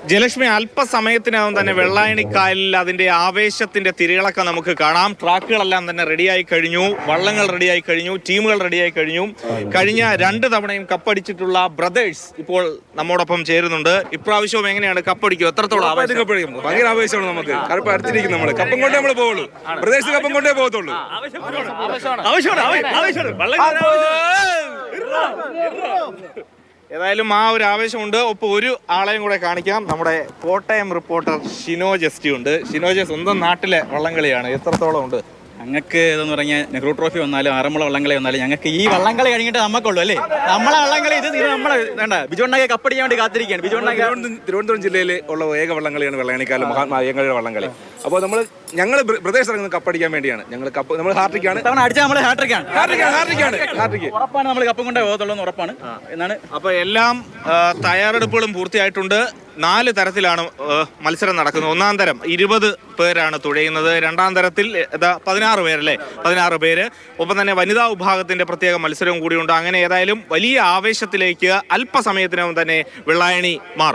ജയലക്ഷ്മി, അല്പസമയത്തിനകം തന്നെ വെള്ളായണിക്കായലിൽ അതിന്റെ ആവേശത്തിന്റെ തിരയിളക്കം നമുക്ക് കാണാം. ട്രാക്കുകളെല്ലാം തന്നെ റെഡിയായി കഴിഞ്ഞു, വള്ളങ്ങൾ റെഡിയായി കഴിഞ്ഞു, ടീമുകൾ റെഡിയായി കഴിഞ്ഞു. കഴിഞ്ഞ 2 തവണയും കപ്പടിച്ചിട്ടുള്ള ബ്രദേഴ്സ് ഇപ്പോൾ നമ്മോടൊപ്പം ചേരുന്നുണ്ട്. ഇപ്രാവശ്യവും എങ്ങനെയാണ് കപ്പടിക്കും? എത്രത്തോളം ഭയങ്കര ആവേശമാണ് നമുക്ക്. കറുപ്പ് അടുത്തിരിക്കും, നമ്മള് കപ്പം കൊണ്ടേ നമ്മള് പോവുള്ളൂ. പ്രദേശത്ത് കപ്പം കൊണ്ടേ പോകത്തുള്ളൂ. ഏതായാലും ആ ഒരു ആവേശമുണ്ട്. ഒപ്പം ഒരു ആളെയും കൂടെ കാണിക്കാം. നമ്മുടെ കോട്ടയം റിപ്പോർട്ടർ ഷിനോ ജസ്റ്റി ഉണ്ട്. ഷിനോജ്, സ്വന്തം നാട്ടിലെ വള്ളംകളിയാണ്, എത്രത്തോളം ഉണ്ട്? ഞങ്ങൾക്ക് ഇതെന്ന് പറഞ്ഞാൽ നെഹ്റു ട്രോഫി വന്നാലും ആറന്മുള വള്ളംകളി വന്നാലും ഞങ്ങൾക്ക് ഈ വള്ളംകളി കഴിഞ്ഞിട്ട് നമുക്കുള്ളൂ അല്ലേ. നമ്മളെ വള്ളംകളി ഇത് നമ്മളെ വേണ്ട. ബിജുണ്ണായി കപ്പടിക്കാൻ വേണ്ടി കാത്തിരിക്കുകയാണ്. തിരുവനന്തപുരം ജില്ലയിൽ ഉള്ള ഏക വള്ളംകളിയാണ് വെള്ളായണിക്കായൽ മഹാത്മായങ്ങളുടെ വള്ളംകളി. അപ്പോൾ ഞങ്ങൾ പ്രദേശത്ത് ഇറങ്ങുന്നത് കപ്പടിക്കാൻ വേണ്ടിയാണ്. നമ്മൾ ഹാട്രിക്കാണ് അടിച്ചാൽ നമ്മൾ ഹാട്രിക്കാണ്. ഉറപ്പാണ് നമ്മൾ കപ്പം കൊണ്ടേ പോകത്തുള്ളൂ ഉറപ്പാണ് എന്നാണ്. അപ്പൊ എല്ലാം തയ്യാറെടുപ്പുകളും പൂർത്തിയായിട്ടുണ്ട്. 4 തരത്തിലാണ് മത്സരം നടക്കുന്നത്. 1-ാം തരം 20 പേരാണ് തുഴയുന്നത്. 2-ാം തരത്തിൽ 16 പേരല്ലേ, 16 പേര്. ഒപ്പം തന്നെ വനിതാ വിഭാഗത്തിന്റെ പ്രത്യേക മത്സരവും കൂടിയുണ്ട്. അങ്ങനെ ഏതായാലും വലിയ ആവേശത്തിലേക്ക് അല്പസമയത്തിനകം തന്നെ വെള്ളായണി മാറും.